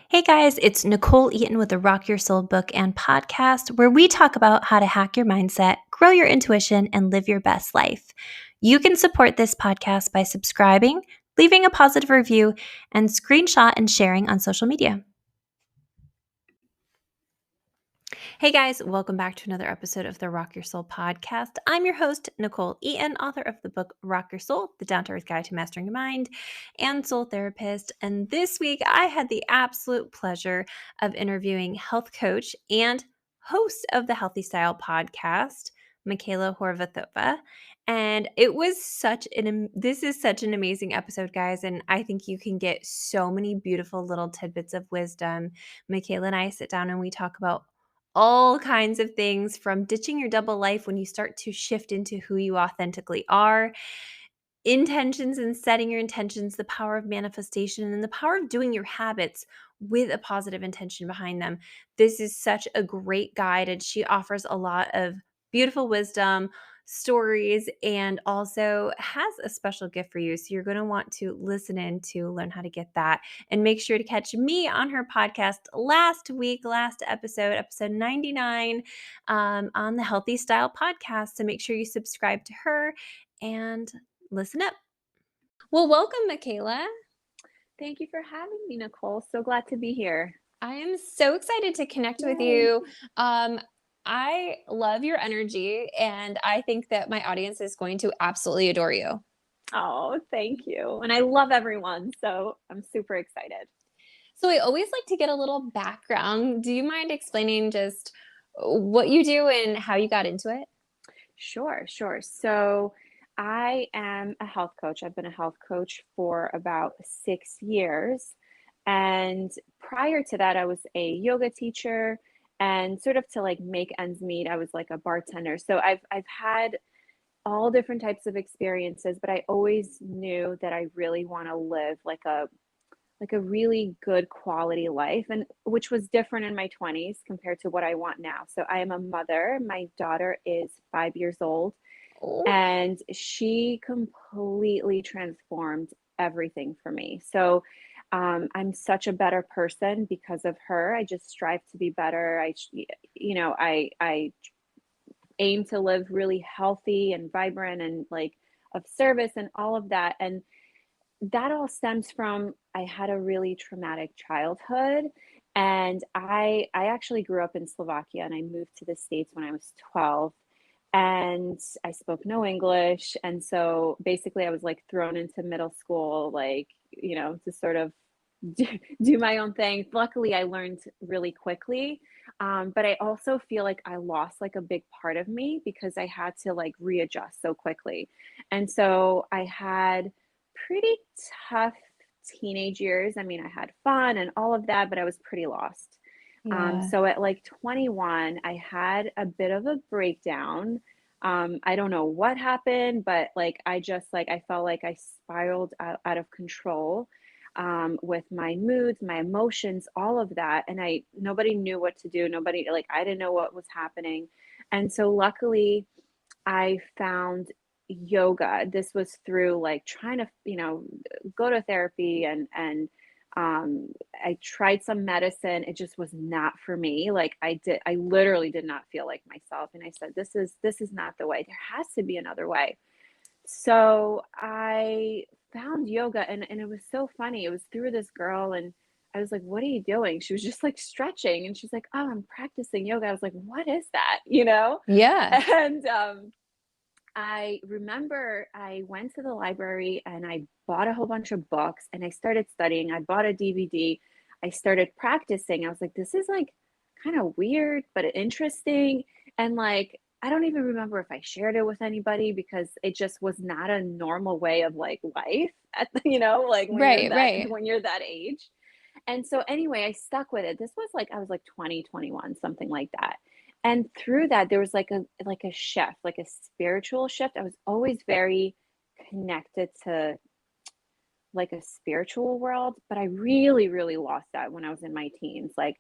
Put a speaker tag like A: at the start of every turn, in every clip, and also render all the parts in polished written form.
A: Hey guys, it's Nicole Eaton with the Rock Your Soul book and podcast, where we talk about how to hack your mindset, grow your intuition, and live your best life. You can support this podcast by subscribing, leaving a positive review, and screenshot and sharing on social media. Hey guys, welcome back to another episode of the Rock Your Soul podcast. I'm your host, Nicole Eaton, author of the book Rock Your Soul, The Down to Earth Guide to Mastering Your Mind, and soul therapist. And this week, I had the absolute pleasure of interviewing health coach and host of the Healthy Style podcast, Michaela Horvathova. And it was this is such an amazing episode, guys. And I think you can get so many beautiful little tidbits of wisdom. Michaela and I sit down and we talk about all kinds of things, from ditching your double life when you start to shift into who you authentically are, intentions and setting your intentions, the power of manifestation, and the power of doing your habits with a positive intention behind them. This is such a great guide, and she offers a lot of beautiful wisdom, stories, and also has a special gift for you. So you're going to want to listen in to learn how to get that. And make sure to catch me on her podcast last episode 99, on the Healthy Style podcast. So make sure you subscribe to her and listen up. Well, welcome, Michaela.
B: Thank you for having me, Nicole. So glad to be here.
A: I am so excited to connect with you. I love your energy, and I think that my audience is going to absolutely adore you.
B: Oh, thank you. And I love everyone. So I'm super excited.
A: So I always like to get a little background. Do you mind explaining just what you do and how you got into it?
B: Sure. So I am a health coach. I've been a health coach for about 6 years. And prior to that, I was a yoga teacher and sort of to like make ends meet, I was like a bartender. So I've had all different types of experiences, but I always knew that I really want to live like a really good quality life, and which was different in my 20s compared to what I want now. So I am a mother. My daughter is 5 years old,
A: Oh,
B: and she completely transformed everything for me. So I'm such a better person because of her. I just strive to be better. I aim to live really healthy and vibrant and like of service and all of that. And that all stems from I had a really traumatic childhood, and I actually grew up in Slovakia, and I moved to the States when I was 12, and I spoke no English. And so basically I was like thrown into middle school, like, to sort of do, do my own thing. Luckily, I learned really quickly. But I also feel like I lost like a big part of me because I had to like readjust so quickly. And so I had pretty tough teenage years. I mean, I had fun and all of that, but I was pretty lost.
A: yeah.
B: So at like 21, I had a bit of a breakdown. I don't know what happened, but like I just like I felt like I spiraled out of control, with my moods, my emotions, all of that. And nobody knew what to do. Nobody, like, I didn't know what was happening. And so luckily, I found yoga. This was through like trying to, go to therapy, I tried some medicine. It just was not for me. Like I literally did not feel like myself. And I said, this is not the way. There has to be another way. So I found yoga, and it was so funny. It was through this girl, and I was like, "What are you doing?" She was just like stretching, and she's like, "Oh, I'm practicing yoga." I was like, "What is that?"
A: Yeah.
B: And I remember I went to the library and I bought a whole bunch of books and I started studying. I bought a DVD. I started practicing. I was like, this is like kind of weird, but interesting. And like, I don't even remember if I shared it with anybody because it just was not a normal way of like life at like
A: Right, right.
B: when you're that age. And so anyway, I stuck with it. This was like I was like 20, 21, something like that. And through that there was like a shift, like a spiritual shift. I was always very connected to like a spiritual world, but I really really lost that when I was in my teens. Like,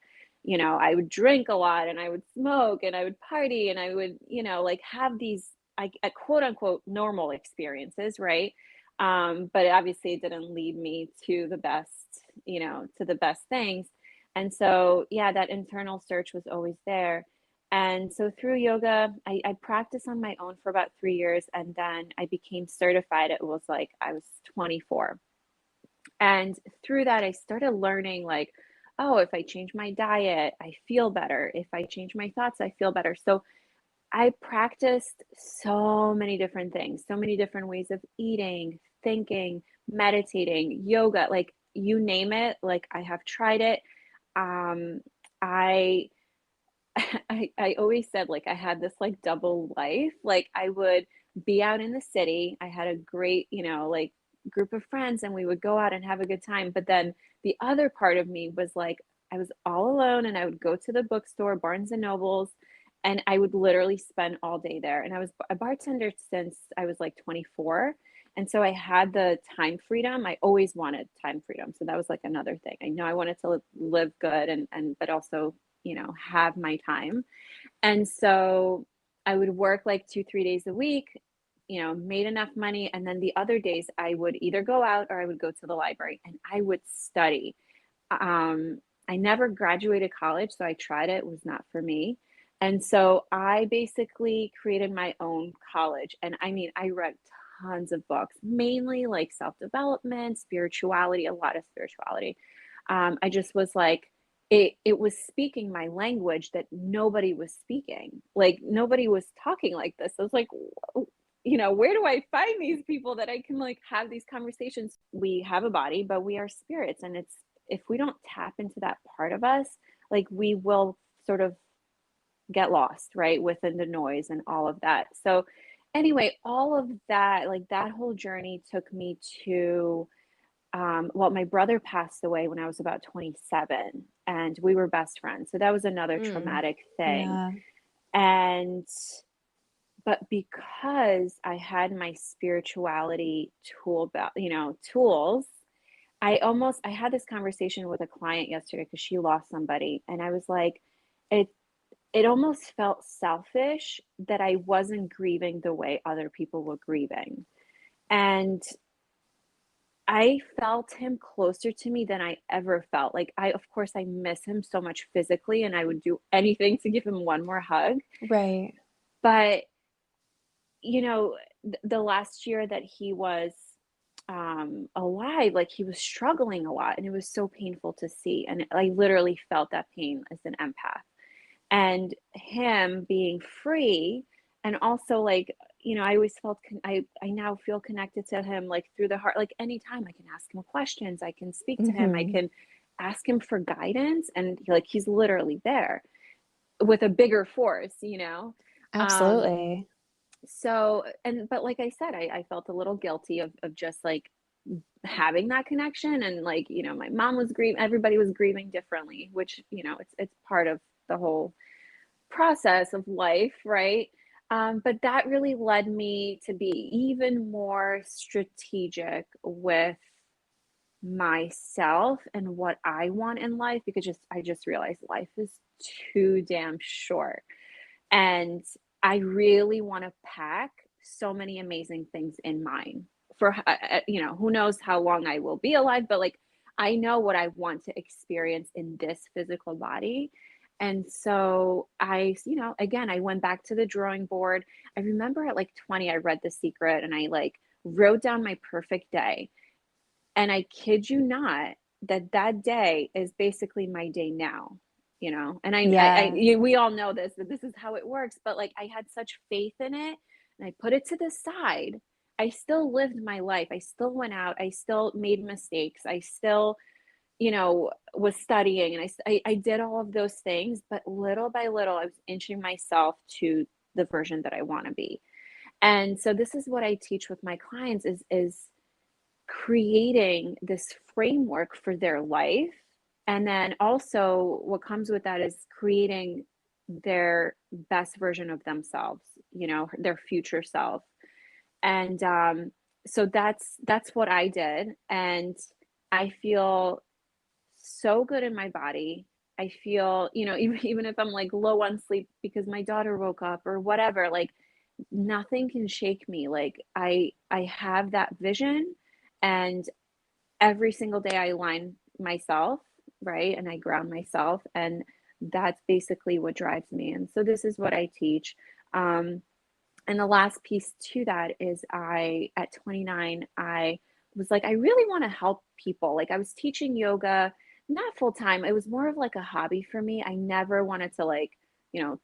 B: I would drink a lot and I would smoke and I would party and I would, like have these quote unquote normal experiences, right? But obviously it didn't lead me to the best things. And so, yeah, that internal search was always there. And so through yoga, I practiced on my own for about 3 years, and then I became certified. It was like I was 24. And through that, I started learning like, oh, if I change my diet, I feel better. If I change my thoughts, I feel better. So I practiced so many different things, so many different ways of eating, thinking, meditating, yoga, like you name it, like I have tried it. Um, I I always said like I had this like double life. Like I would be out in the city. I had a great, like group of friends and we would go out and have a good time. But then the other part of me was like I was all alone and I would go to the bookstore, Barnes and Nobles, and I would literally spend all day there. And I was a bartender since I was like 24. And so I had the time freedom. I always wanted time freedom. So that was like another thing. I know I wanted to live good and but also have my time. And so I would work like 2, 3 days a week, made enough money. And then the other days I would either go out or I would go to the library and I would study. I never graduated college, so I tried it, it was not for me. And so I basically created my own college. And I mean, I read tons of books, mainly like self development, spirituality, a lot of spirituality. I just was like, it was speaking my language that nobody was speaking. Like nobody was talking like this. I was like, where do I find these people that I can like have these conversations? We have a body, but we are spirits. And it's if we don't tap into that part of us, like we will sort of get lost, right? Within the noise and all of that. So anyway, all of that, like that whole journey took me to well, my brother passed away when I was about 27 and we were best friends. So that was another
A: Mm.
B: traumatic thing.
A: Yeah.
B: And but because I had my spirituality tools, I had this conversation with a client yesterday because she lost somebody and I was like, it it almost felt selfish that I wasn't grieving the way other people were grieving. And I felt him closer to me than I ever felt. Like of course I miss him so much physically and I would do anything to give him one more hug.
A: Right.
B: But you know, the last year that he was alive, like he was struggling a lot and it was so painful to see. And I literally felt that pain as an empath. And him being free and also like, I always felt I now feel connected to him like through the heart. Like anytime I can ask him questions, I can speak to him, I
A: Mhm.
B: can ask him for guidance, and like he's literally there with a bigger force. Um,
A: Absolutely.
B: so, and but like I said, I felt a little guilty of just like having that connection. And like, my mom was grieving, everybody was grieving differently, which, it's part of the whole process of life, right? But that really led me to be even more strategic with myself and what I want in life because I just realized life is too damn short. And I really want to pack so many amazing things in mine for, who knows how long I will be alive, but like, I know what I want to experience in this physical body. And so again, I went back to the drawing board. I remember at like 20, I read The Secret and I like wrote down my perfect day. And I kid you not, that day is basically my day now. And
A: Yeah.
B: we all know this, that this is how it works, but like I had such faith in it and I put it to the side. I still lived my life. I still went out. I still made mistakes. I still, was studying and I did all of those things, but little by little, I was inching myself to the version that I want to be. And so this is what I teach with my clients is creating this framework for their life. And then also, what comes with that is creating their best version of themselves, their future self. And so that's what I did. And I feel so good in my body. I feel, even if I'm like low on sleep because my daughter woke up or whatever, like nothing can shake me. Like I have that vision, and every single day I align myself right? And I ground myself, and that's basically what drives me. And so this is what I teach. Um, and the last piece to that is at 29, I was like, I really want to help people. Like I was teaching yoga, not full time. It was more of like a hobby for me. I never wanted to like,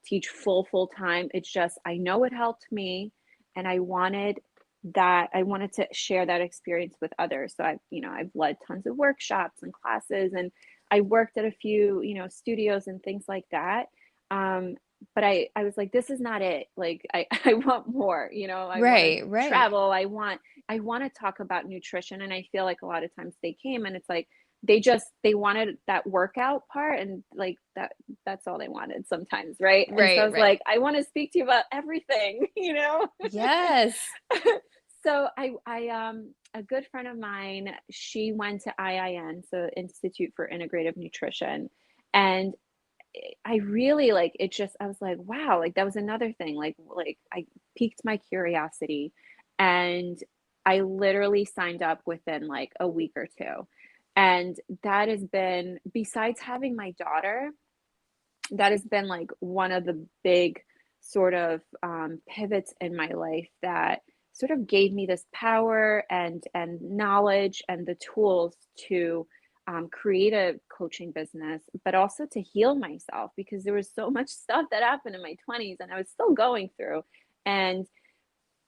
B: teach full time. It's just, I know it helped me, and I wanted to share that experience with others. So I've led tons of workshops and classes, and I worked at a few, studios and things like that. Um, but I was like, this is not it. Like I want more, I want to
A: Right, right.
B: travel. I want to talk about nutrition. And I feel like a lot of times they came and it's like they wanted that workout part, and like that's all they wanted sometimes, right? And so I
A: Right,
B: was
A: right.
B: like, I want to speak to you about everything,
A: Yes.
B: So a good friend of mine, she went to IIN, so Institute for Integrative Nutrition, and I really like it. Just I was like, wow, like that was another thing. Like I piqued my curiosity, and I literally signed up within like a week or two. And that has been, besides having my daughter, that has been like one of the big sort of pivots in my life that sort of gave me this power and knowledge and the tools to create a coaching business, but also to heal myself, because there was so much stuff that happened in my 20s and I was still going through. And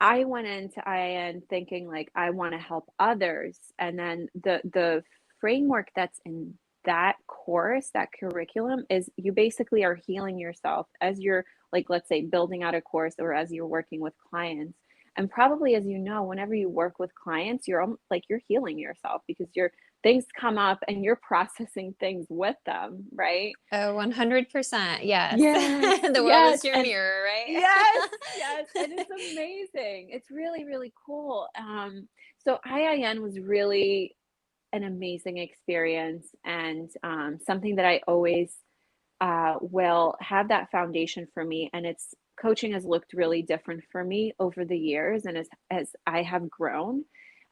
B: I went into IIN thinking like I want to help others, and then the framework that's in that course, that curriculum, is you basically are healing yourself as you're, like, let's say building out a course or as you're working with clients. And probably, as you know, whenever you work with clients, like you're healing yourself because things come up and you're processing things with them, right?
A: Oh, 100%. Yes.
B: Yes,
A: The world
B: yes,
A: is your
B: and
A: mirror, right?
B: yes, yes, and it's amazing. It's really, really cool. So IIN was really an amazing experience, and something that I always will have that foundation for me. And it's coaching has looked really different for me over the years, and as I have grown,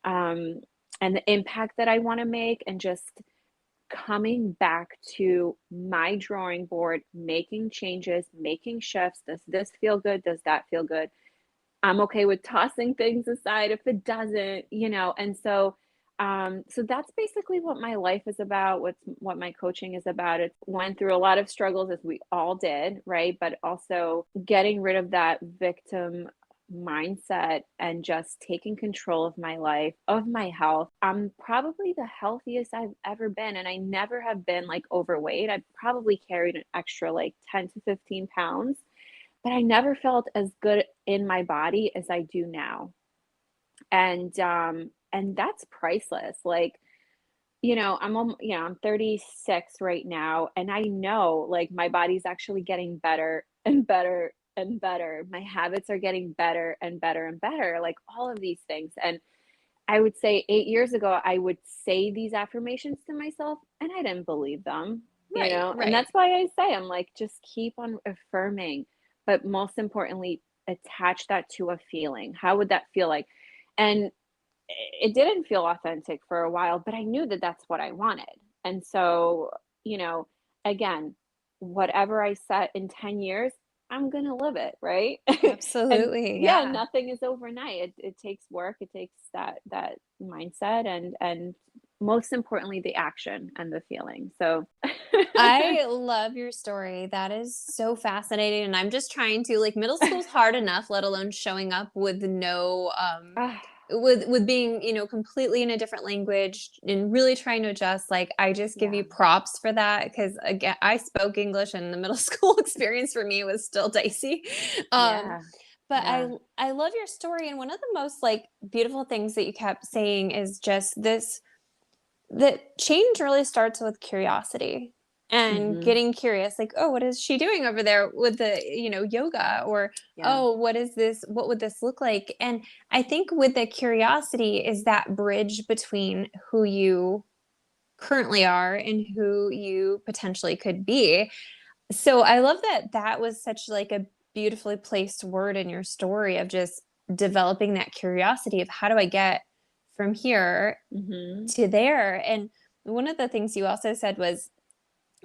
B: um, and the impact that I want to make, and just coming back to my drawing board, making changes, making shifts. Does this feel good? Does that feel good? I'm okay with tossing things aside if it doesn't, And so that's basically what my life is about. What my coaching is about. It went through a lot of struggles, as we all did, right? But also getting rid of that victim mindset and just taking control of my life, of my health. I'm probably the healthiest I've ever been, and I never have been like overweight. I've probably carried an extra like 10 to 15 pounds, but I never felt as good in my body as I do now. And that's priceless. Like, I'm 36 right now, and I know like my body's actually getting better and better and better. My habits are getting better and better and better, like all of these things. And I would say 8 years ago, I would say these affirmations to myself and I didn't believe them,
A: Right,
B: And
A: right.
B: that's why I say, I'm like, just keep on affirming, but most importantly, attach that to a feeling. How would that feel like? And it didn't feel authentic for a while, but I knew that that's what I wanted. And so, you know, again, whatever I set in 10 years, I'm going to live it, right? And
A: Absolutely.
B: yeah,
A: Yeah.
B: nothing is overnight. It takes work, it takes that mindset, and most importantly the action and the feeling. So
A: I love your story. That is so fascinating. And I'm just trying to like middle school's hard enough, let alone showing up with no
B: ah,
A: with being, completely in a different language and really trying to adjust. Like I just give
B: yeah,
A: you props for that because again, I spoke English and the middle school experience for me was still dicey. Um
B: yeah,
A: but
B: yeah.
A: I love your story, and one of the most like beautiful things that you kept saying is just this, that change really starts with curiosity and
B: Mhm.
A: getting curious, like, oh, what is she doing over there with the, yoga? Or,
B: Yeah.
A: oh, what is this? What would this look like? And I think with the curiosity is that bridge between who you currently are and who you potentially could be. So I love that that was such like a beautifully placed word in your story of just developing that curiosity of how do I get from here
B: Mhm.
A: to there. And one of the things you also said was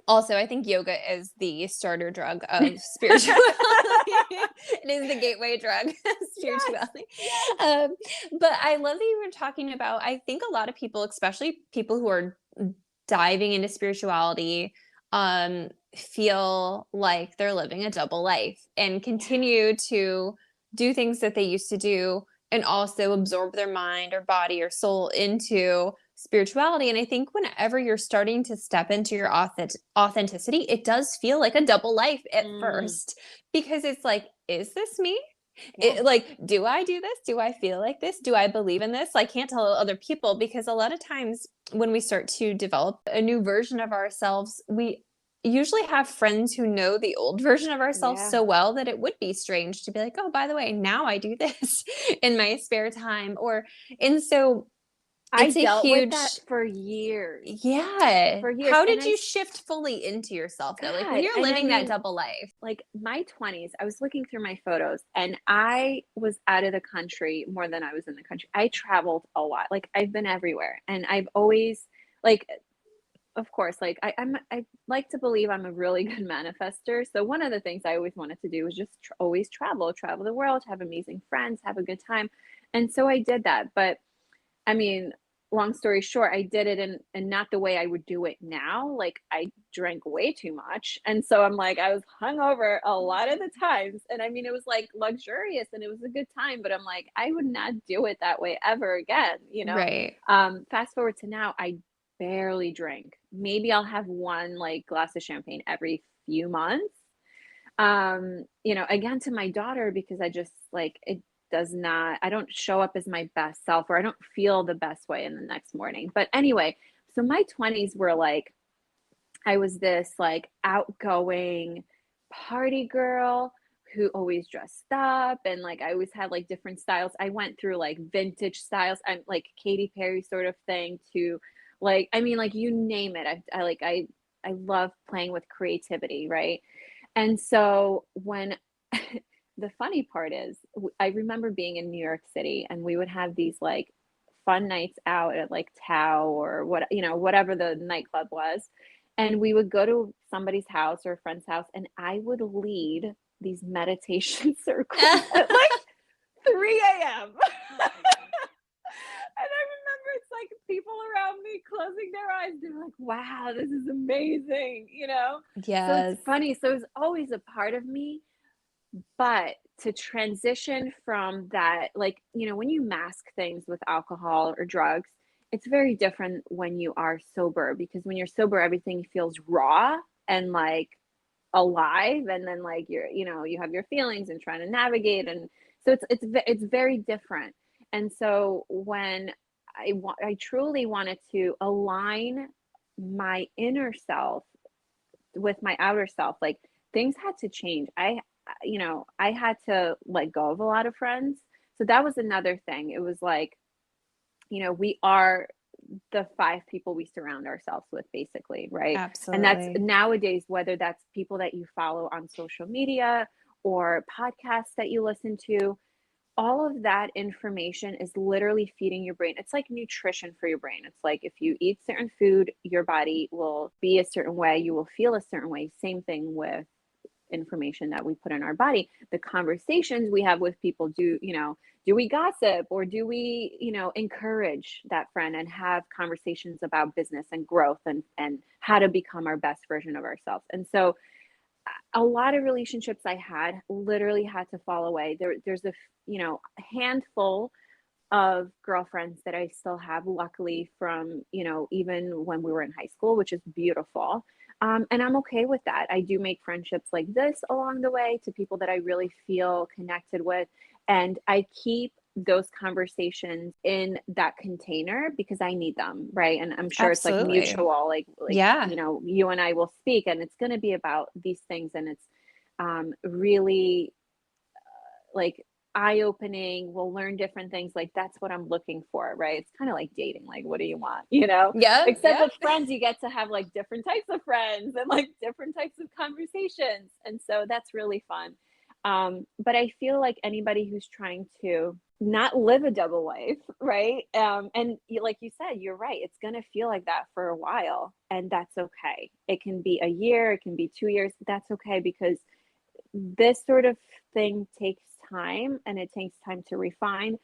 A: Also, I think yoga is the starter drug of spirituality. It is the gateway drug of
B: Yes,
A: spirituality.
B: yes.
A: Um, but I love that you were talking about, I think a lot of people, especially people who are diving into spirituality, feel like they're living a double life and
B: Yeah.
A: continue to do things that they used to do and also absorb their mind or body or soul into spirituality. And I think whenever you're starting to step into your authenticity, it does feel like a double life at
B: Mm,
A: first because it's like, is this me?
B: yeah.
A: Like, do I do this? Do I feel like this? Do I believe in this? I can't tell other people because a lot of times when we start to develop a new version of ourselves, we usually have friends who know the old version of ourselves
B: Yeah.
A: so well that it would be strange to be like, oh, by the way, now I do this in my spare time. And so
B: I
A: it's a
B: dealt with that
A: huge,
B: for years.
A: yeah.
B: For years.
A: How
B: And
A: did you shift fully into yourself though? Like when
B: God,
A: you're
B: and I
A: living that
B: mean,
A: double life.
B: like my 20s, I was looking through my photos and I was out of the country more than I was in the country. I traveled a lot. Like I've been everywhere and I've always like of course, like I like to believe I'm a really good manifester. So one of the things I always wanted to do was just always travel the world, have amazing friends, have a good time. And so I did that. But I mean, long story short, I did it in not the way I would do it now. Like I drank way too much. And so I'm like, I was hungover a lot of the times. And I mean, it was like luxurious and it was a good time, but I'm like, I would not do it that way ever again, you know?
A: Right.
B: Fast forward to now, I barely drink. Maybe I'll have one like glass of champagne every few months. Again to my daughter because I just like it does not I don't show up as my best self or I don't feel the best way in the next morning. But anyway, so my 20s were like I was this like outgoing party girl who always dressed up and like I always had like different styles. I went through like vintage styles. I'm like Katy Perry sort of thing to like I mean like you name it. I love playing with creativity, right? And so when the funny part is, I remember being in New York City and we would have these like fun nights out at like Tao or whatever the nightclub was. And we would go to somebody's house or a friend's house and I would lead these meditation circles at like 3 a.m. And I remember it's like people around me closing their eyes. They're like, wow, this is amazing, you know? So it's
A: Yes.
B: funny. So it's always a part of me. But to transition from that, like, when you mask things with alcohol or drugs, it's very different when you are sober because when you're sober, everything feels raw and like alive. And then like you have your feelings and trying to navigate. And so it's very different. And so when I truly wanted to align my inner self with my outer self, like things had to change. I had to let go of a lot of friends. So that was another thing. It was like, we are the five people we surround ourselves with, basically, right? And that's
A: Absolutely.
B: nowadays, whether that's people that you follow on social media or podcasts that you listen to, all of that information is literally feeding your brain. It's like nutrition for your brain. It's like if you eat certain food, your body will be a certain way, you will feel a certain way. Same thing with information that we put in our body. The conversations we have with people, do we gossip or do we, encourage that friend and have conversations about business and growth and how to become our best version of ourselves. And so a lot of relationships I had literally had to fall away. There's a handful of girlfriends that I still have, luckily, from, even when we were in high school, which is beautiful. And I'm okay with that. I do make friendships like this along the way to people that I really feel connected with. And I keep those conversations in that container because I need them, right? And I'm sure it's like
A: Absolutely.
B: mutual,
A: Yeah.
B: you and I will speak and it's going to be about these things. And it's really like eye opening. We'll learn different things. Like that's what I'm looking for, right? It's kind of like dating. Like, what do you want?
A: Yep,
B: Except
A: yep.
B: with friends, you get to have like different types of friends and like different types of conversations. And so that's really fun. But I feel like anybody who's trying to not live a double life, right? And like you said, you're right. It's going to feel like that for a while, and that's okay. It can be a year, it can be 2 years, but that's okay because this sort of thing takes time and it takes time to refine.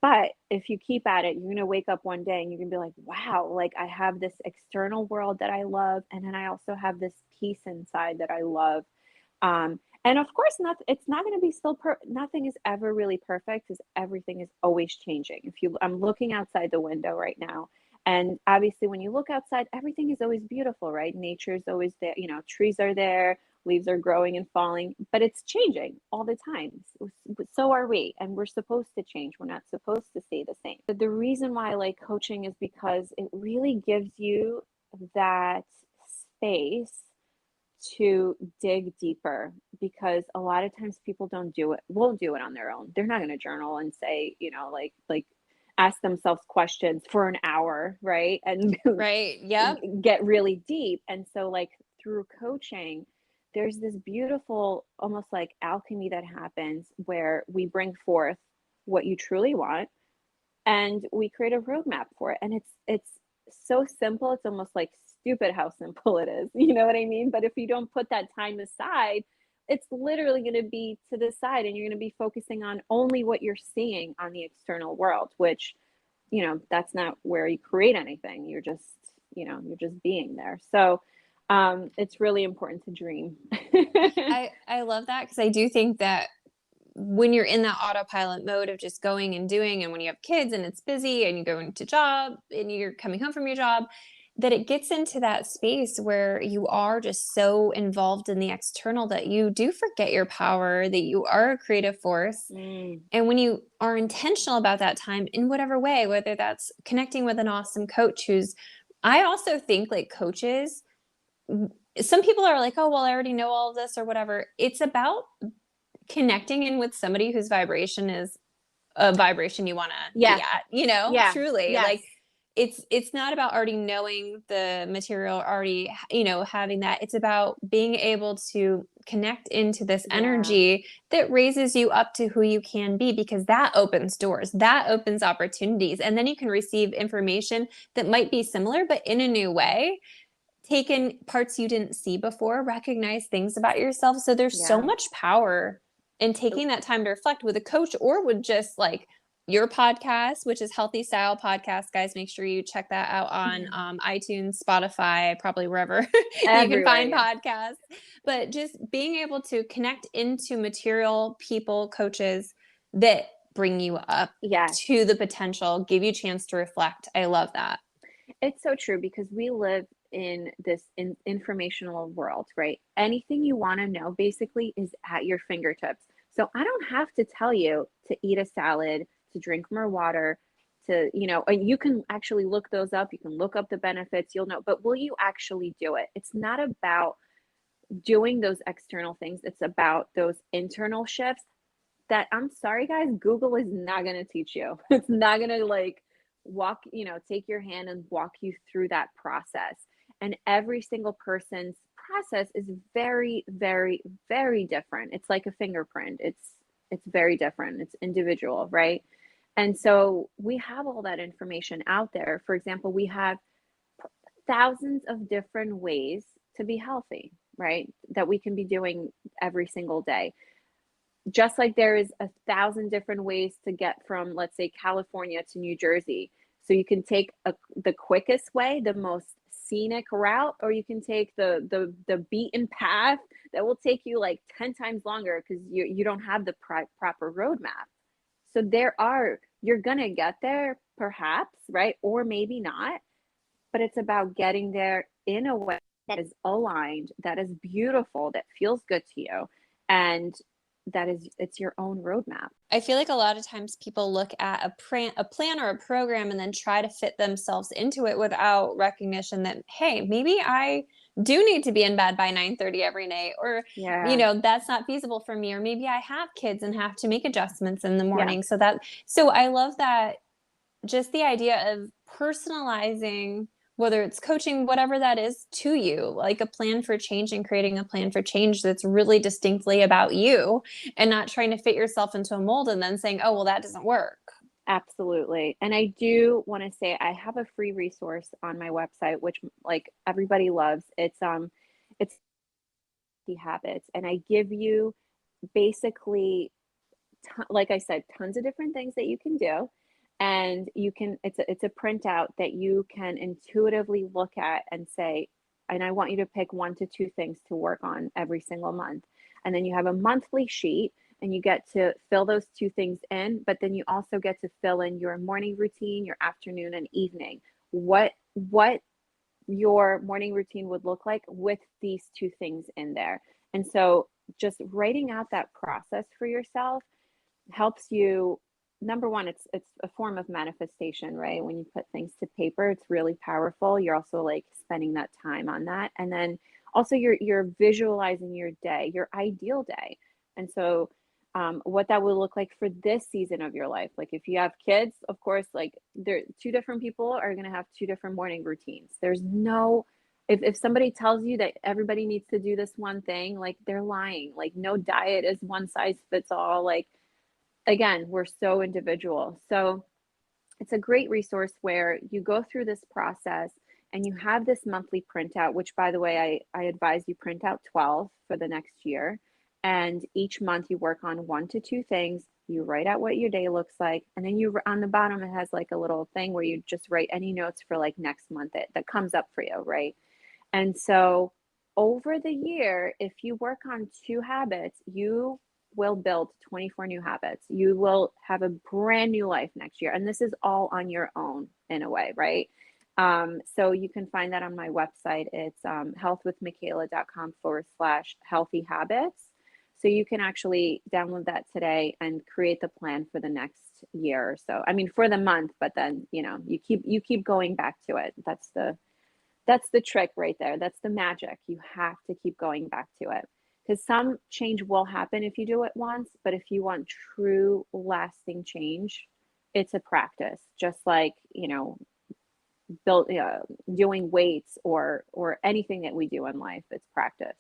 B: But if you keep at it, you're going to wake up one day and you're going to be like, wow, like I have this external world that I love. And then I also have this peace inside that I love. And of course, it's not going to be still, nothing is ever really perfect because everything is always changing. I'm looking outside the window right now. And obviously, when you look outside, everything is always beautiful, right? Nature is always there. Trees are there, leaves are growing and falling, but it's changing all the time. So are we, and we're supposed to change. We're not supposed to stay the same. But the reason why I like coaching is because it really gives you that space to dig deeper, because a lot of times people won't do it on their own. They're not going to journal and say, like ask themselves questions for an hour, right? And
A: Right. Yep.
B: get really deep. And so like through coaching, there's this beautiful, almost like alchemy that happens where we bring forth what you truly want and we create a roadmap for it. And it's so simple. It's almost like stupid how simple it is. You know what I mean? But if you don't put that time aside, it's literally going to be to the side and you're going to be focusing on only what you're seeing on the external world, which, that's not where you create anything. You're just being there. So it's really important to dream.
A: I love that because I do think that when you're in that autopilot mode of just going and doing, and when you have kids and it's busy and you go into job and you're coming home from your job, that it gets into that space where you are just so involved in the external that you do forget your power, that you are a creative force.
B: Mm,
A: And when you are intentional about that time in whatever way, whether that's connecting with an awesome coach I also think like coaches, some people are like, oh, well, I already know all of this or whatever. It's about connecting in with somebody whose vibration is a vibration you want to be
B: yeah.
A: at,
B: Yeah.
A: truly.
B: Yes.
A: Like it's not about already knowing the material, already, having that. It's about being able to connect into this
B: Yeah.
A: energy that raises you up to who you can be, because that opens doors, that opens opportunities. And then you can receive information that might be similar, but in a new way, take in parts you didn't see before, recognize things about yourself. So there's so
B: Yeah.
A: much power in taking that time to reflect with a coach or with just like your podcast, which is Healthy Style Podcast. Guys, make sure you check that out on iTunes, Spotify, probably wherever you can
B: Everywhere.
A: find
B: Yes.
A: podcasts. But just being able to connect into material, people, coaches that bring you up
B: Yes.
A: to the potential, give you a chance to reflect. I love that.
B: It's so true because we live in this informational world, right? Anything you want to know basically is at your fingertips. So I don't have to tell you to eat a salad, to drink more water, and you can actually look those up. You can look up the benefits, you'll know, but will you actually do it? It's not about doing those external things, it's about those internal shifts that, I'm sorry guys, Google is not going to teach you. It's not going to like take your hand and walk you through that process. And every single person's process is very, very, very different. It's like a fingerprint. It's very different. It's individual, right? And so we have all that information out there. For example, we have thousands of different ways to be healthy, right? That we can be doing every single day, just like there is 1,000 different ways to get from, let's say, California to New Jersey. So you can take the quickest way, the most scenic route, or you can take the beaten path that will take you like 10 times longer because you don't have the proper roadmap. So you're gonna get there perhaps, right? Or maybe not, but it's about getting there in a way that is aligned, that is beautiful, that feels good to you, and it's your own roadmap.
A: I feel like a lot of times people look at a plan or a program and then try to fit themselves into it without recognition that, hey, maybe I do need to be in bed by 9:30 every night, or
B: Yeah.
A: that's not feasible for me, or maybe I have kids and have to make adjustments in the
B: Yeah.
A: morning. So I love that, just the idea of personalizing whether it's coaching, whatever that is to you, like a plan for change and creating a plan for change that's really distinctly about you and not trying to fit yourself into a mold and then saying, oh, well, that doesn't work.
B: Absolutely. And I do want to say I have a free resource on my website, which like everybody loves. It's the habits, and I give you basically like I said, tons of different things that you can do. And you can, it's a printout that you can intuitively look at and say, and I want you to pick 1 to 2 things to work on every single month. And then you have a monthly sheet and you get to fill those 2 things in, but then you also get to fill in your morning routine, your afternoon and evening. What your morning routine would look like with these 2 things in there. And so just writing out that process for yourself helps you. Number one, it's a form of manifestation, right? When you put things to paper, it's really powerful. You're also like spending that time on that, and then also you're visualizing your day, your ideal day. And so what that will look like for this season of your life, like if you have kids, of course, like there 2 different people are going to have 2 different morning routines. There's no, if somebody tells you that everybody needs to do this one thing, like they're lying. Like no diet is one size fits all. Like again, we're so individual. So it's a great resource where you go through this process and you have this monthly printout, which by the way, I advise you print out 12 for the next year. And each month you work on 1 to 2 things. You write out what your day looks like. And then you, on the bottom, it has like a little thing where you just write any notes for like next month that comes up for you, right? And so over the year, if you work on 2 habits, you will build 24 new habits. You will have a brand new life next year. And this is all on your own in a way, right? So you can find that on my website. It's healthwithmichaela.com/healthy habits. So you can actually download that today and create the plan for the next year or so. I mean, for the month, but then, you keep going back to it. That's the trick right there. That's the magic. You have to keep going back to it because some change will happen if you do it once, but if you want true lasting change, it's a practice. Just like, build doing weights or anything that we do in life, it's practice.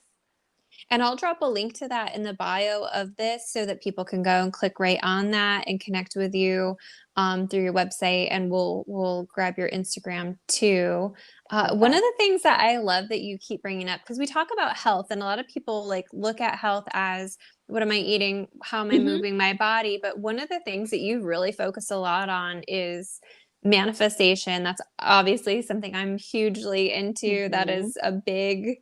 A: And I'll drop a link to that in the bio of this so that people can go and click right on that and connect with you through your website, and we'll grab your Instagram too. One of
B: Okay.
A: the things that I love that you keep bringing up, because we talk about health, and a lot of people like look at health as what am I eating, how am I
B: Hmm.
A: moving my body, but one of the things that you really focus a lot on is manifestation. That's obviously something I'm hugely into. That
B: Hmm.
A: is a big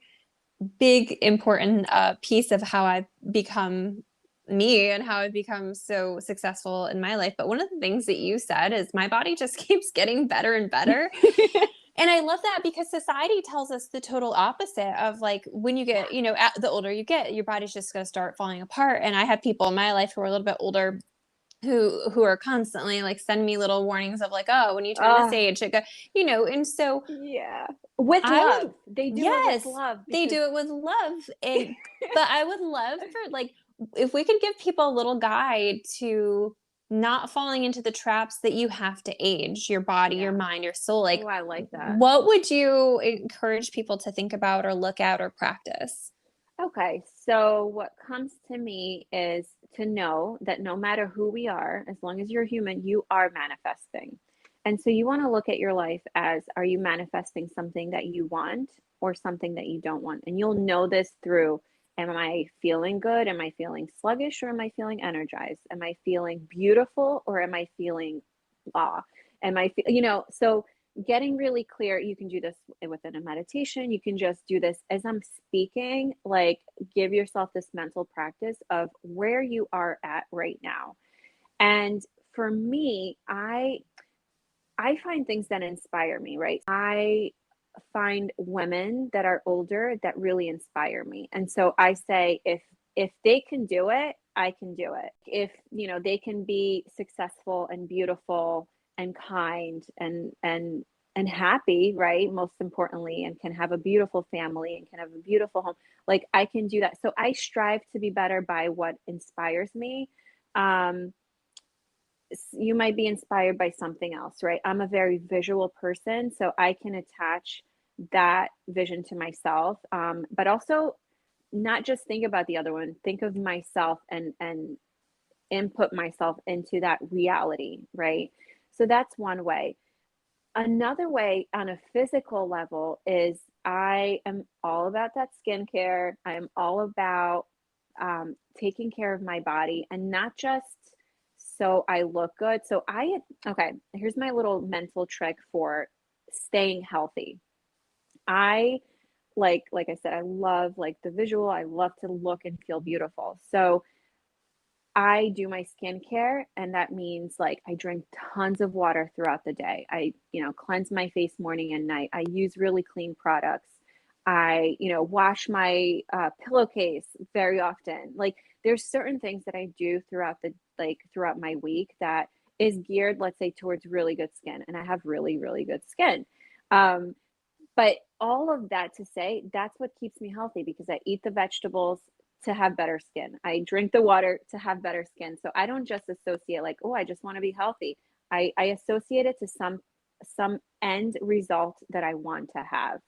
A: important piece of how I've become me and how I've become so successful in my life. But one of the things that you said is my body just keeps getting better and better. And I love that because society tells us the total opposite of like when you
B: Yeah.
A: get, the older you get, your body's just going to start falling apart. And I have people in my life who are a little bit older who are constantly like send me little warnings of like, oh, when you turn this
B: uh,
A: age, and so
B: yeah, with
A: I would
B: love, they do it with
A: yes,
B: love
A: they
B: because
A: do it with love, and but I would love for, like, if we could give people a little guide to not falling into the traps that you have to age your body, your
B: yeah.
A: mind, your soul,
B: Oh,
A: like,
B: I like that.
A: what would you encourage people to think about or look at or practice?
B: Okay, so what comes to me is to know that no matter who we are, as long as you're human, you are manifesting. And so you want to look at your life as, are you manifesting something that you want or something that you don't want? And you'll know this through, am I feeling good? Am I feeling sluggish or am I feeling energized? Am I feeling beautiful or am I feeling blah? So getting really clear, you can do this within a meditation. You can just do this as I'm speaking, like give yourself this mental practice of where you are at right now. And for me, I find things that inspire me, right? I find women that are older that really inspire me. And so I say if they can do it, I can do it. If, they can be successful and beautiful and kind and happy, right? Most importantly, and can have a beautiful family and can have a beautiful home. Like I can do that. So I strive to be better by what inspires me. Um you might be inspired by something else, right? I'm a very visual person, so I can attach that vision to myself, but also not just think about the other one, think of myself and input myself into that reality, right? So that's one way. Another way on a physical level is I am all about that skincare. I'm all about taking care of my body and not just so I look good. Okay, here's my little mental trick for staying healthy. I like I said, I love like the visual. I love to look and feel beautiful. So I do my skincare, and that means like I drink tons of water throughout the day. Cleanse my face morning and night. I use really clean products. Wash my pillowcase very often. Like there's certain things that I do throughout my week that is geared, let's say, towards really good skin, and I have really, really good skin. Um, but all of that to say, that's what keeps me healthy because I eat the vegetables to have better skin. I drink the water to have better skin. So I don't just associate like, oh, I just want to be healthy. I associate it to some end result that I want to have.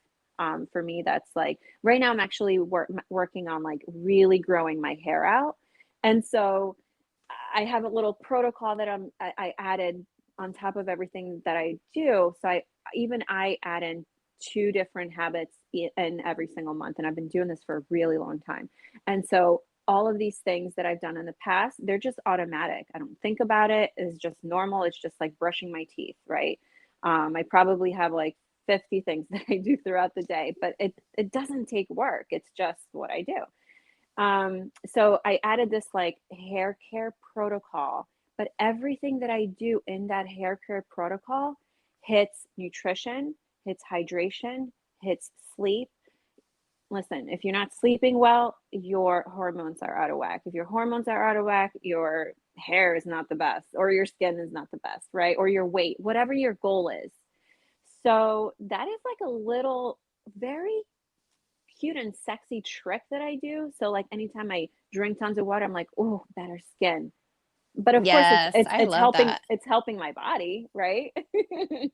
B: For me, that's like right now I'm actually working on like really growing my hair out. And so I have a little protocol that I added on top of everything that I do. So I add in two different habits in every single month, and I've been doing this for a really long time. And so all of these things that I've done in the past, they're just automatic. I don't think about it. It's just normal. It's just like brushing my teeth, right? I probably have like 50 things that I do throughout the day, but it doesn't take work. It's just what I do. So I added this like hair care protocol, but everything that I do in that hair care protocol hits nutrition, hits hydration, hits sleep. Listen, if you're not sleeping well, your hormones are out of whack. If your hormones are out of whack, your hair is not the best, or your skin is not the best, right? Or your weight, whatever your goal is. So that is like a little very cute and sexy trick that I do. So like anytime I drink tons of water, I'm like, oh, better skin. But of course, it's
A: Yes,
B: it's
A: I
B: it's
A: love
B: helping
A: that.
B: it's helping my body, right?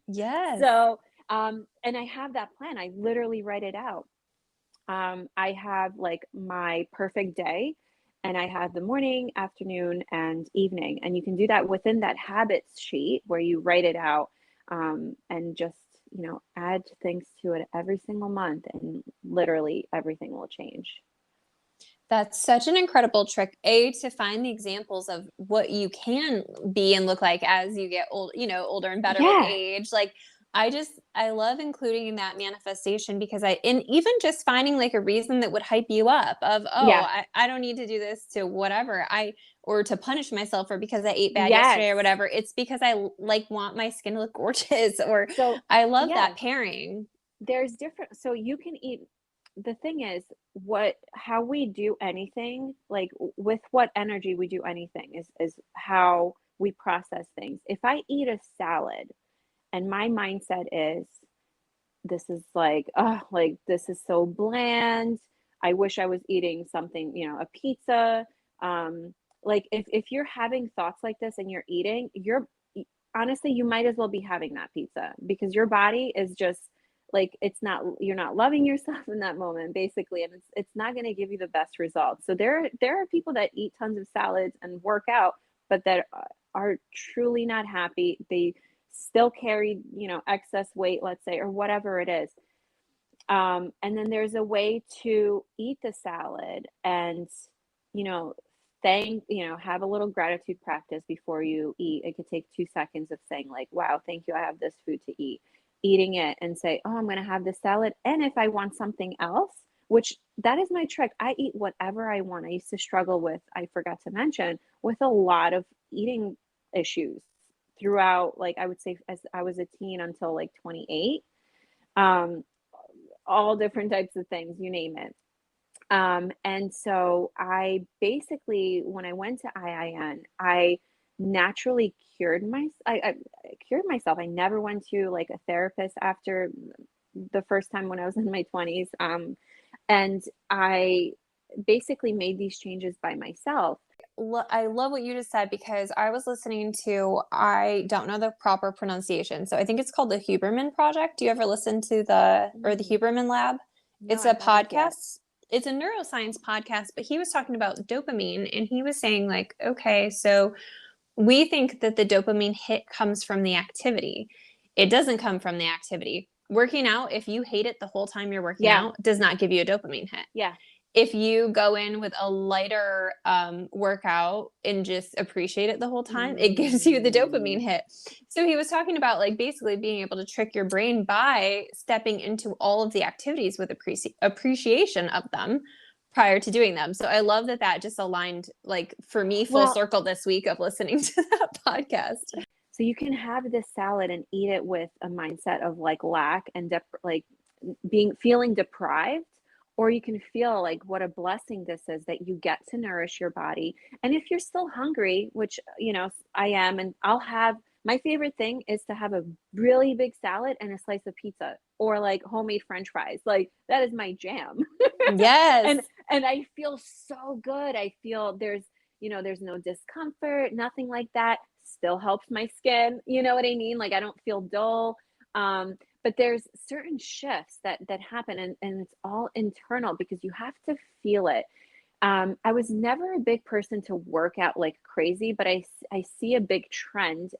A: Yes.
B: So, and I have that plan. I literally write it out. I have like my perfect day, and I have the morning, afternoon, and evening. And you can do that within that habits sheet where you write it out, and just, add things to it every single month, and literally everything will change.
A: That's such an incredible trick, A, to find the examples of what you can be and look like as you get older and better with
B: Yeah.
A: age. Like, I love including in that manifestation because and even just finding like a reason that would hype you up of, oh,
B: Yeah.
A: I don't need to do this to whatever or to punish myself or because I ate bad
B: Yes.
A: yesterday or whatever. It's because I like want my skin to look gorgeous or
B: So,
A: I love
B: yeah,
A: that pairing.
B: there's different, so you can eat. The thing is, what how we do anything, like with what energy we do anything is how we process things. If I eat a salad and my mindset is, this is like this is so bland. I wish I was eating something, a pizza. Um, like if you're having thoughts like this and you're eating, honestly, you might as well be having that pizza because your body is just like, you're not loving yourself in that moment, basically, and it's not going to give you the best results. So there are people that eat tons of salads and work out, but that are truly not happy. They still carry, excess weight, let's say, or whatever it is. And then there's a way to eat the salad and, you know, have a little gratitude practice before you eat. It could take 2 seconds of saying, like, wow, thank you, I have this food to eat. Eating it and say, oh, I'm going to have this salad. And if I want something else, which that is my trick, I eat whatever I want. I used to struggle with, I forgot to mention, with a lot of eating issues throughout, like, I would say, as I was a teen until like 28. Um, all different types of things, you name it. And so I basically, when I went to IIN, I naturally I cured myself. I never went to like a therapist after the first time when I was in my 20s. And I basically made these changes by myself.
A: I love what you just said because I was listening to, I don't know the proper pronunciation. So I think it's called the Huberman Project. Do you ever listen to the
B: Mm,
A: Huberman Lab?
B: no,
A: It's
B: I
A: a
B: haven't yet.
A: podcast. It's a neuroscience podcast, but he was talking about dopamine and he was saying like, okay, so we think that the dopamine hit comes from the activity. It doesn't come from the activity. Working out, if you hate it the whole time you're working
B: Yeah,
A: out, does not give you a dopamine hit.
B: yeah.
A: If you go in with a lighter workout and just appreciate it the whole time, it gives you the dopamine
B: Mm.
A: hit. So he was talking about like basically being able to trick your brain by stepping into all of the activities with appreciation of them prior to doing them. So I love that that just aligned like for me full
B: Well,
A: circle this week of listening to that podcast.
B: so you can have this salad and eat it with a mindset of like lack and like being feeling deprived, or you can feel like what a blessing this is that you get to nourish your body. And if you're still hungry, which I am, and I'll have, my favorite thing is to have a really big salad and a slice of pizza or like homemade french fries. Like that is my jam.
A: Yes.
B: and and I feel so good. I feel there's no discomfort, nothing like that. Still helps my skin, you know what I mean? Like I don't feel dull. But there's certain shifts that happen, and it's all internal because you have to feel it. I was never a big person to work out like crazy, but I see a big trend,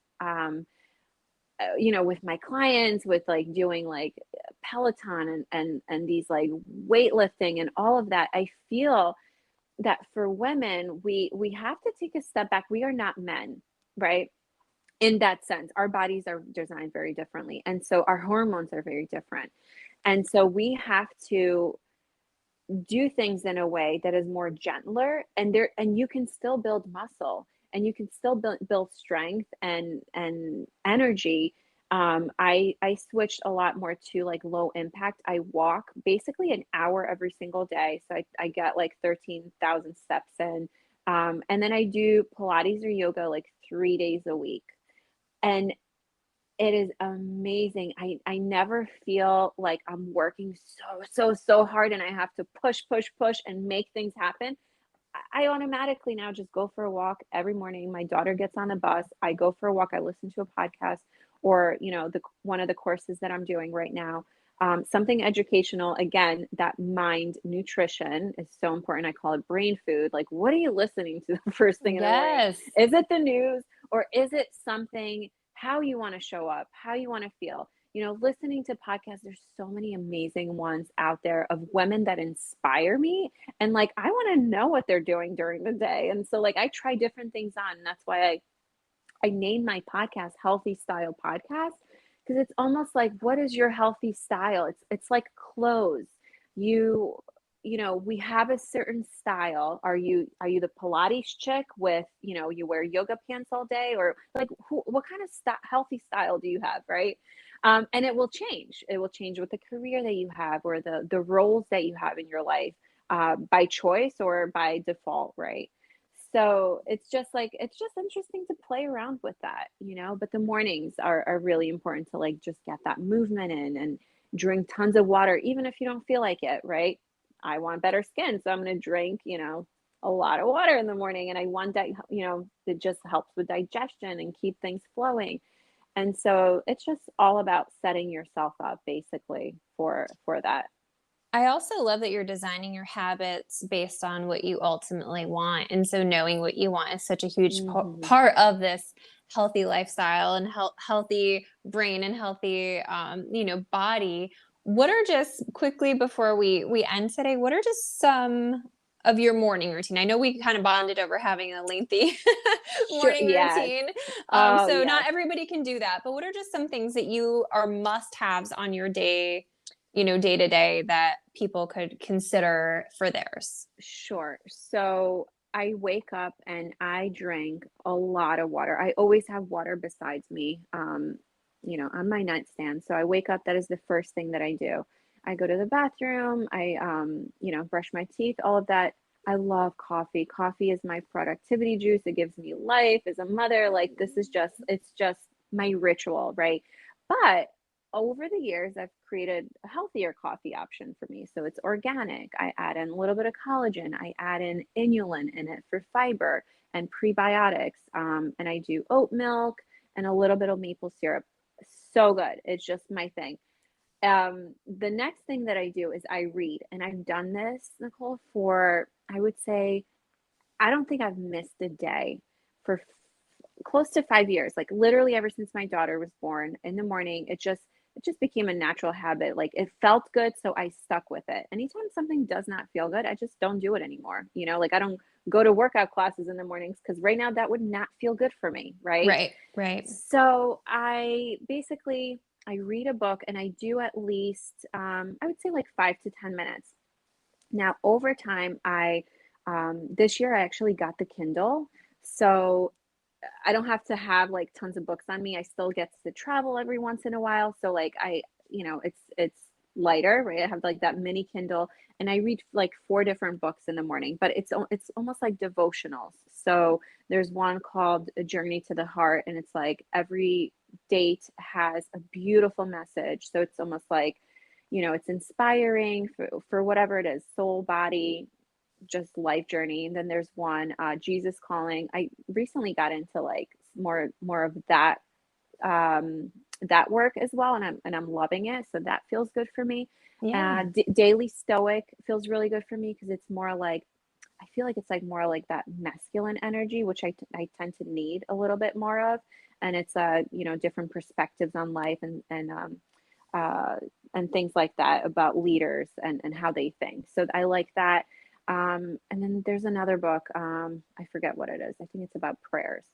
B: with my clients, with like doing like Peloton and these like weightlifting and all of that. I feel that for women, we have to take a step back. We are not men, right? In that sense, our bodies are designed very differently, and so our hormones are very different. And so we have to do things in a way that is more gentler, and you can still build muscle, and you can still build strength and energy. I switched a lot more to like low impact. I walk basically an hour every single day, so I get like 13,000 steps in. And then I do Pilates or yoga like 3 days a week, and it is amazing. I never feel like I'm working so hard and I have to push and make things happen. I automatically now just go for a walk every morning. My daughter gets on the bus. I go for a walk. I listen to a podcast or, the one of the courses that I'm doing right now. Something educational. Again, that mind nutrition is so important. I call it brain food. Like, what are you listening to the first thing in the morning?
A: Yes.
B: Is it the news or is it something, how you want to show up, how you want to feel? Listening to podcasts, there's so many amazing ones out there of women that inspire me, and like I want to know what they're doing during the day. And so like I try different things on, and that's why I named my podcast Healthy Style Podcast, because it's almost like, what is your healthy style? It's like clothes. You we have a certain style. Are you the Pilates chick with, you wear yoga pants all day, or like what kind of healthy style do you have, right? And it will change. It will change with the career that you have or the roles that you have in your life, by choice or by default, right? So it's just interesting to play around with that, but the mornings are really important to like just get that movement in and drink tons of water, even if you don't feel like it, right? I want better skin, so I'm going to drink, a lot of water in the morning, and I want that, it just helps with digestion and keep things flowing. And so it's just all about setting yourself up basically for that.
A: I also love that you're designing your habits based on what you ultimately want. And so knowing what you want is such a huge
B: Hmm.
A: part of this healthy lifestyle and healthy brain and healthy, body. What are just quickly before we end today, what are just some of your morning routine? I know we kind of bonded over having a lengthy
B: Sure.
A: morning
B: Yes.
A: routine.
B: Oh,
A: So
B: yes.
A: not everybody can do that, but what are just some things that you are must haves on your day, day to day that people could consider for theirs?
B: Sure. So I wake up and I drink a lot of water. I always have water besides me, on my nightstand. So I wake up, that is the first thing that I do. I go to the bathroom, I, brush my teeth, all of that. I love coffee. Coffee is my productivity juice. It gives me life as a mother. Like it's just my ritual, right? But over the years, I've created a healthier coffee option for me. So it's organic. I add in a little bit of collagen. I add in inulin in it for fiber and prebiotics. And I do oat milk and a little bit of maple syrup. So good. It's just my thing. The next thing that I do is I read, and I've done this, Nicole, for I would say I don't think I've missed a day for close to 5 years. Like literally ever since my daughter was born. In the morning, it just became a natural habit. Like it felt good, so I stuck with it. Anytime something does not feel good, I just don't do it anymore. Like I don't go to workout classes in the mornings because right now that would not feel good for me, right?
A: Right, right.
B: So I read a book and I do at least I would say like 5 to 10 minutes. Now, over time, this year I actually got the Kindle, so I don't have to have like tons of books on me. I still get to travel every once in a while, so like it's lighter, right? I have like that mini Kindle, and I read like four different books in the morning, but it's almost like devotionals. So there's one called A Journey to the Heart, and it's like every date has a beautiful message. So it's almost like it's inspiring for whatever it is, soul, body, just life journey. And then there's one, Jesus Calling. I recently got into like more of that work as well, and I'm loving it. So that feels good for me.
A: Yeah.
B: Daily Stoic feels really good for me because it's more like I feel like it's like more like that masculine energy, which I tend to need a little bit more of, and it's different perspectives on life uh, and things like that about leaders and how they think. So I like that. And then there's another book. I forget what it is. I think it's about prayers.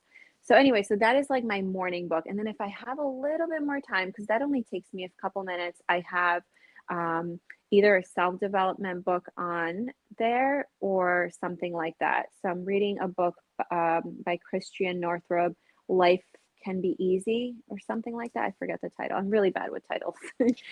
B: So anyway, so that is like my morning book. And then if I have a little bit more time, because that only takes me a couple minutes, I have um, either a self-development book on there or something like that. So I'm reading a book by Christian Northrup, Life Can Be Easy or something like that. I forget the title. I'm really bad with titles.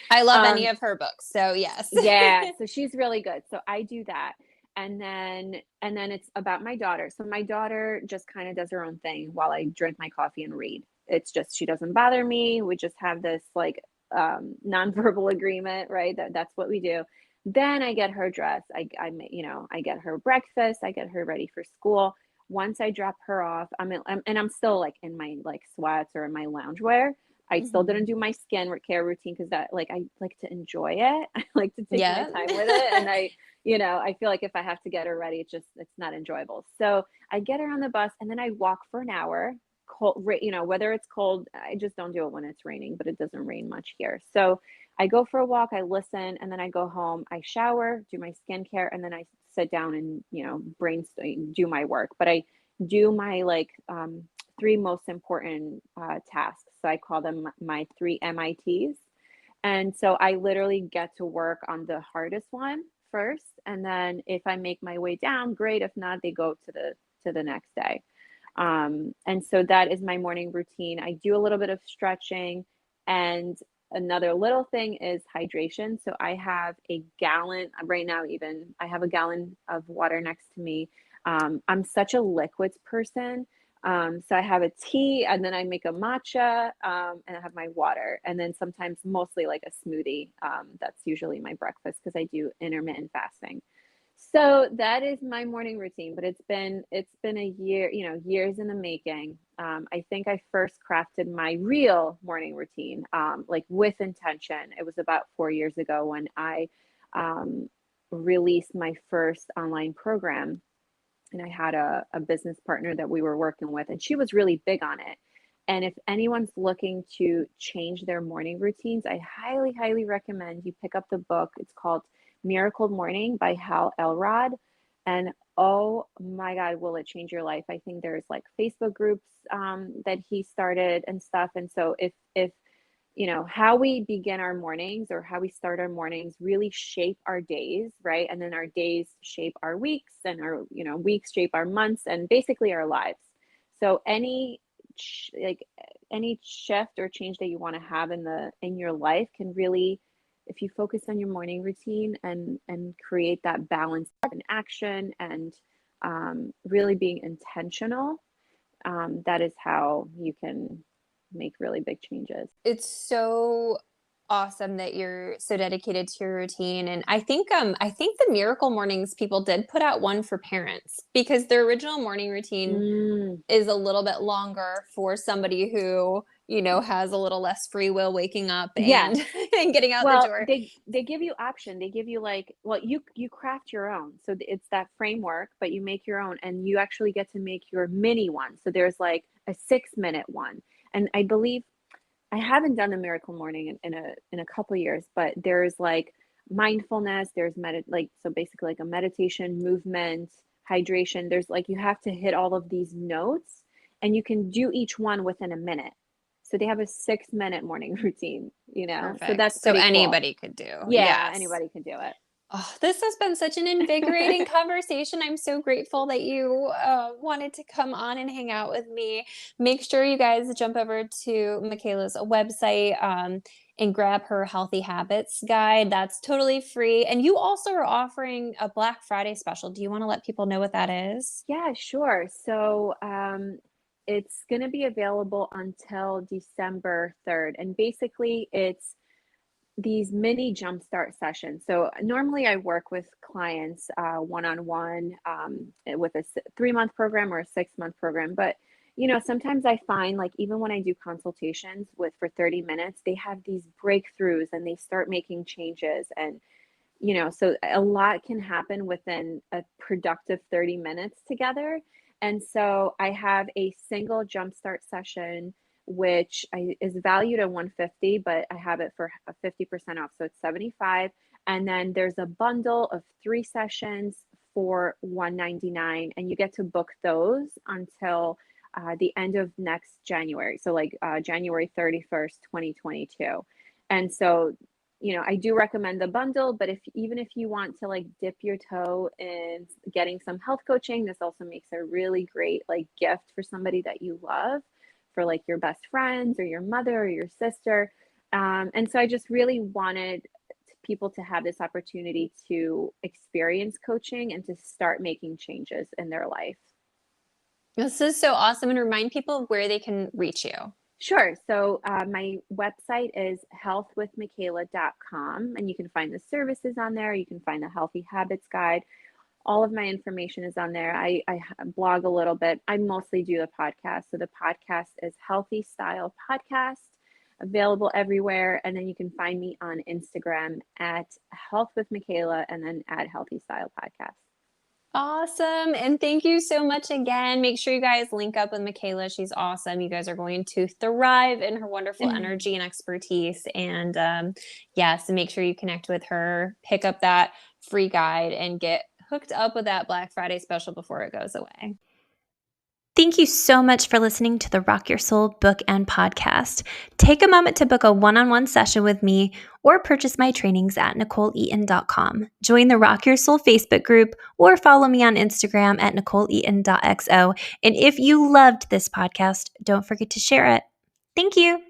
A: I love any
B: um,
A: of her books, so yes.
B: yeah, so she's really good. So I do that. And then it's about my daughter. So my daughter just kind of does her own thing while I drink my coffee and read. It's just she doesn't bother me. We just have this like nonverbal agreement, right? That's what we do. Then I get her dressed. I get her breakfast. I get her ready for school. Once I drop her off, I'm still like in my like sweats or in my loungewear. I still didn't
A: Mhm.
B: do my skin care routine because that like I like to enjoy it. I like to take my
A: Yeah.
B: time with it, and I feel like if I have to get her ready, it's not enjoyable. So I get her on the bus, and then I walk for an hour. Cold, whether it's cold, I just don't do it when it's raining, but it doesn't rain much here. So I go for a walk, I listen, and then I go home. I shower, do my skincare, and then I sit down and brainstorm, do my work. But I do my like three most important tasks. So I call them my three MITs. And so I literally get to work on the hardest one first, and then if I make my way down, great. If not, they go to the next day. And so that is my morning routine. I do a little bit of stretching, and another little thing is hydration. So I have a gallon right now, even I have a gallon of water next to me. I'm such a liquids person. So I have a tea, and then I make a matcha, and I have my water, and then sometimes mostly like a smoothie. That's usually my breakfast because I do intermittent fasting. So that is my morning routine, but it's been a year, years in the making. I think I first crafted my real morning routine, like with intention. It was about 4 years ago when I um, released my first online program, and I had a business partner that we were working with, and she was really big on it. And if anyone's looking to change their morning routines, I highly, highly recommend you pick up the book. It's called Miracle Morning by Hal Elrod. And oh my God, will it change your life? I think there's like Facebook groups that he started and stuff. And so if how we begin our mornings or how we start our mornings really shape our days, right? And then our days shape our weeks, and our weeks shape our months, and basically our lives. So like any shift or change that you want to have in your life can really, if you focus on your morning routine and create that balance in action, and really being intentional, that is how you can make really big changes.
A: It's so awesome that you're so dedicated to your routine. And I think the Miracle Mornings people did put out one for parents because their original morning routine
B: Mm.
A: is a little bit longer for somebody who, has a little less free will waking up
B: Yeah.
A: and and getting out the
B: Well,
A: door.
B: they give you option. They give you like, well, you craft your own. So it's that framework, but you make your own and you actually get to make your mini one. So there's like a 6-minute one. And I believe I haven't done a miracle morning in a couple years, but there's like mindfulness, there's like so basically like a meditation, movement, hydration. There's like you have to hit all of these notes and you can do each one within a minute. So they have a 6-minute morning routine, you know. So
A: Perfect.
B: that's
A: So
B: pretty cool.
A: anybody could do.
B: Yeah,
A: Yes.
B: anybody can do
A: Oh, this has been such an invigorating
B: it.
A: conversation. I'm so grateful that you wanted to come on and hang out with me. Make sure you guys jump over to Michaela's website and grab her Healthy Habits guide. That's totally free. And you also are offering a Black Friday special. Do you want to let people know what that is?
B: Yeah, sure. So it's going to be available until December 3rd. And basically, it's these mini jumpstart sessions. So normally I work with clients one-on-one with a 3-month program or a 6-month program. But sometimes I find like even when I do consultations with for 30 minutes, they have these breakthroughs and they start making changes. And so a lot can happen within a productive 30 minutes together. And so I have a single jumpstart session, which is valued at 150, but I have it for a 50% off. So it's 75. And then there's a bundle of 3 sessions for 199, and you get to book those until the end of next January. So like January 31st, 2022. And so I do recommend the bundle, but even if you want to like dip your toe in getting some health coaching, this also makes a really great like gift for somebody that you love, for like your best friends or your mother or your sister. And so I just really wanted people to have this opportunity to experience coaching and to start making changes in their life.
A: This is so awesome. And remind people where they can reach you.
B: Sure. So my website is healthwithmichaela.com, and you can find the services on there. You can find the Healthy Habits Guide. All of my information is on there. I blog a little bit. I mostly do the podcast. So the podcast is Healthy Style Podcast, available everywhere. And then you can find me on Instagram at Health with Michaela and then at Healthy Style Podcast.
A: Awesome. And thank you so much again. Make sure you guys link up with Michaela. She's awesome. You guys are going to thrive in her wonderful energy and expertise. And yes, make sure you connect with her, pick up that free guide, and get hooked up with that Black Friday special before it goes away. Thank you so much for listening to the Rock Your Soul book and podcast. Take a moment to book a one-on-one session with me or purchase my trainings at NicoleEaton.com. Join the Rock Your Soul Facebook group or follow me on Instagram at NicoleEaton.xo. And if you loved this podcast, don't forget to share it. Thank you.